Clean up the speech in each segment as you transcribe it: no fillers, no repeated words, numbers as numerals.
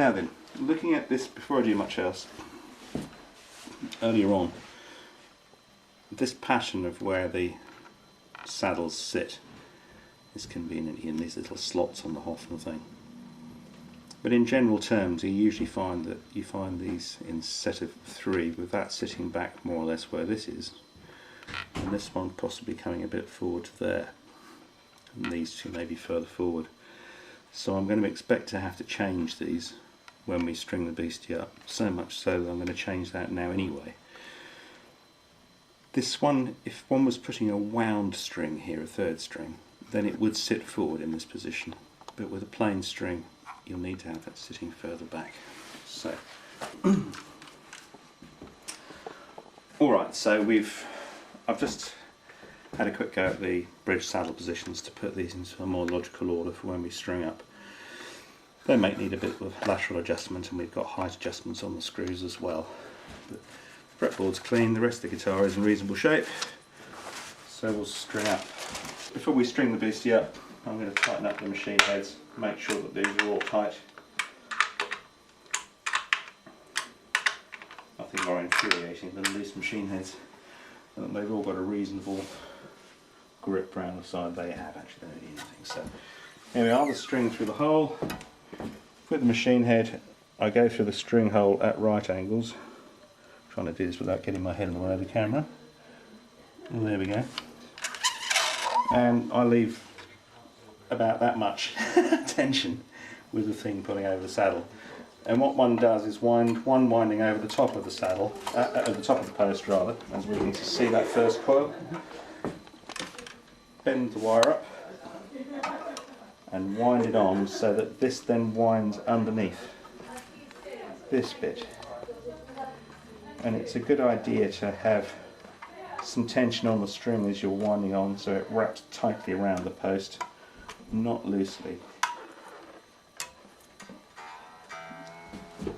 Now then, looking at this before I do much else, earlier on, this pattern of where the saddles sit is conveniently in these little slots on the Hoffner thing. But in general terms, you usually find that you find these in set of 3, with that sitting back more or less where this is, and this one possibly coming a bit forward to there, and these two maybe further forward. So I'm going to expect to have to change these when we string the beastie up, so much so that I'm going to change that now anyway. This one, if one was putting a wound string here, a 3rd string, then it would sit forward in this position, but with a plain string you'll need to have that sitting further back. So alright, so I've just had a quick go at the bridge saddle positions to put these into a more logical order for when we string up. They may need a bit of lateral adjustment, and we've got height adjustments on the screws as well. But the fretboard's clean, the rest of the guitar is in reasonable shape, so we'll string up. Before we string the beastie up, I'm going to tighten up the machine heads, make sure that these are all tight. Nothing more infuriating than loose machine heads, and they've all got a reasonable grip around the side. They have, actually, they don't need anything. So here we are, the string through the hole. With the machine head, I go through the string hole at right angles. I'm trying to do this without getting my head in the way of the camera. And there we go. And I leave about that much tension with the thing pulling over the saddle. And what one does is wind one winding over the top of the saddle, at the top of the post rather, as we can see that first coil. Bend the wire up and wind it on so that this then winds underneath this bit. And it's a good idea to have some tension on the string as you're winding on, so it wraps tightly around the post, not loosely.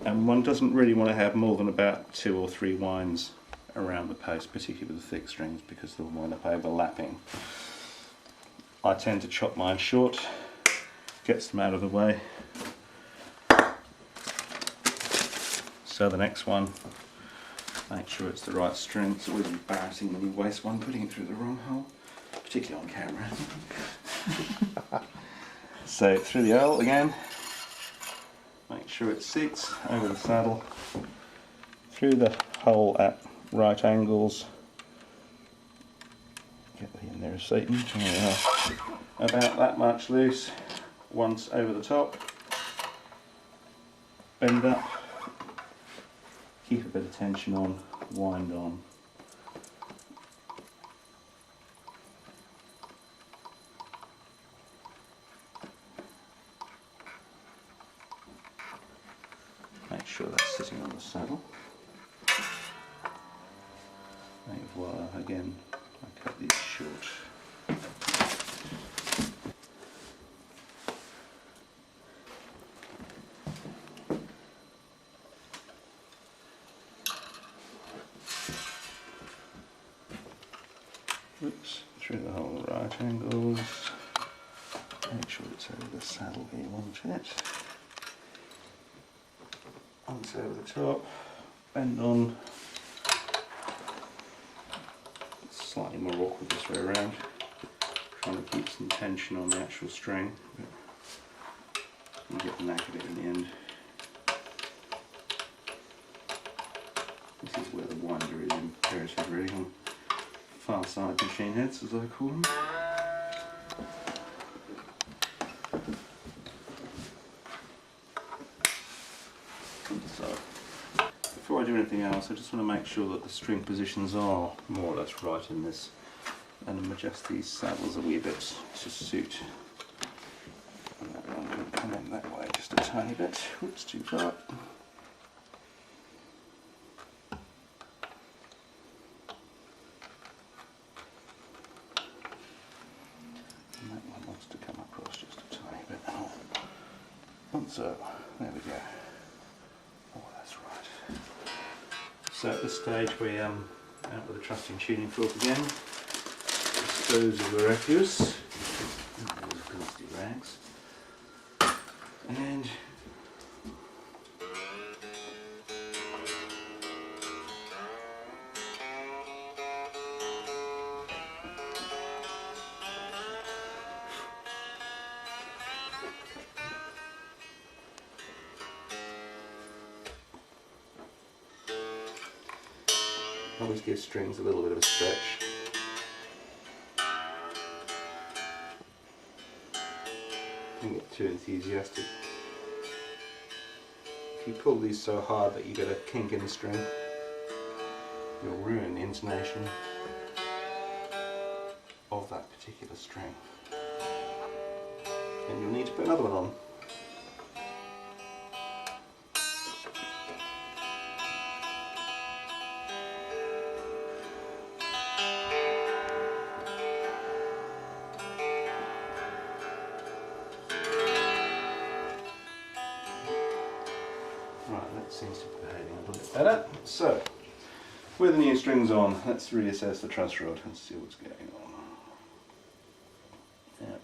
And one doesn't really want to have more than about 2 or 3 winds around the post, particularly with the thick strings, because they'll wind up overlapping. I tend to chop mine short, gets them out of the way. So the next one, make sure it's the right string. It's always embarrassing when you waste one putting it through the wrong hole, particularly on camera. So through the hole again, make sure it sits over the saddle, through the hole at right angles. Get the in there, Satan. There we are. About that much loose, once over the top, bend up, keep a bit of tension on, wind on. Make sure that's sitting on the saddle. And voila, again, I cut these short. Oops, through the whole right angles. Make sure it's over the saddle where you want it. Once over the top, bend on. It's slightly more awkward this way around. Trying to keep some tension on the actual string, but you get the knack of it in the end. This is where the winder is imperative, really, on far side machine heads, as I call them. So, before I do anything else, I just want to make sure that the string positions are more or less right in this, and adjust these saddles a wee bit to suit. And that one will come in that way just a tiny bit. Whoops, too far. And that one wants to come across just a tiny bit. So, there we go. Oh, that's right. So at this stage we out with a trusting tuning fork again. Dispose of the refuse. Those ghastly rags. And always give strings a little bit of a stretch. Don't get too enthusiastic. If you pull these so hard that you get a kink in the string, you'll ruin the intonation of that particular string. And you'll need to put another one on. Right, that seems to be behaving a little bit better. So, with the new strings on, let's reassess the truss rod and see what's going on. Yeah,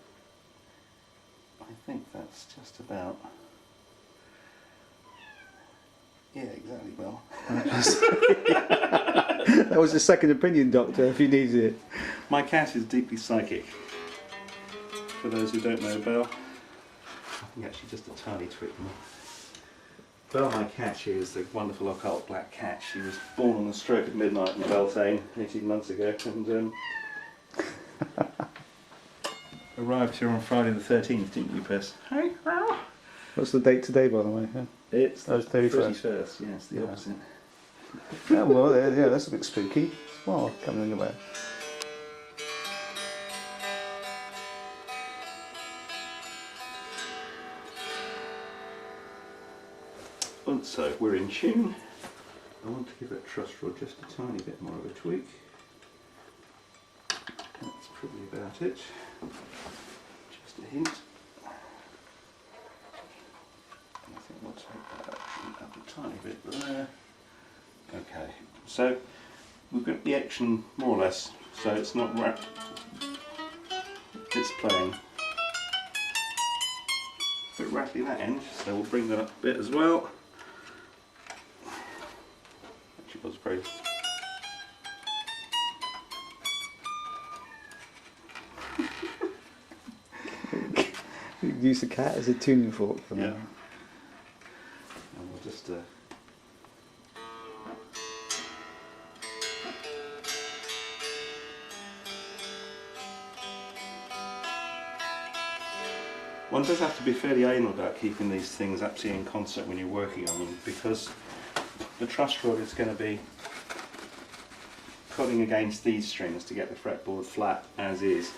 I think that's just about. Yeah, exactly. Well, that was a second opinion, Doctor, if you needed it. my cat is deeply psychic. For those who don't know Belle, I think actually just a tiny twit more. Belle, my cat, she is the wonderful occult black cat. She was born on the stroke of midnight in Beltane 18 months ago, and arrived here on Friday the 13th, didn't you, Piss? Hey, What's the date today, by the way? Yeah. it's the 31st. 31st, yes, the Yeah. opposite. Yeah, well, yeah, that's a bit spooky. Well, coming in the way. And so we're in tune. I want to give that truss rod just a tiny bit more of a tweak. That's probably about it. Just a hint. I think we'll take that up a tiny bit there. Okay, so we've got the action more or less, so it's not wrapped, it's playing. A bit rattly that end, so we'll bring that up a bit as well. Actually was very... You could use the cat as a tuning fork for Yeah. that. And we'll just one does have to be fairly anal about keeping these things absolutely in concert when you're working on them, because the truss rod is going to be pulling against these strings to get the fretboard flat as is.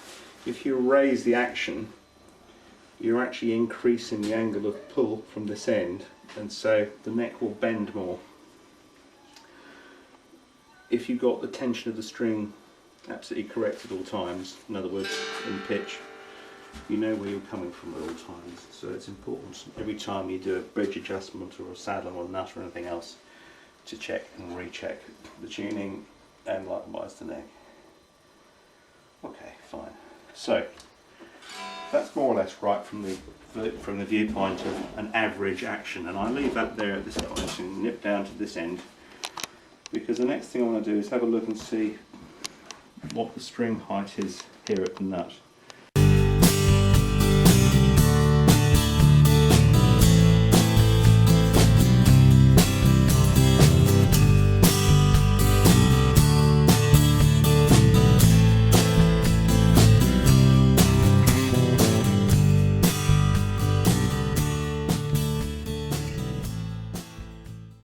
If you raise the action, you're actually increasing the angle of pull from this end, and so the neck will bend more. If you've got the tension of the string absolutely correct at all times, in other words in pitch, you know where you're coming from at all times. So it's important every time you do a bridge adjustment or a saddle or nut or anything else to check and recheck the tuning, and likewise the neck. Okay, fine. So that's more or less right from the viewpoint of an average action, and I leave that there at this point and nip down to this end, because the next thing I want to do is have a look and see what the string height is here at the nut.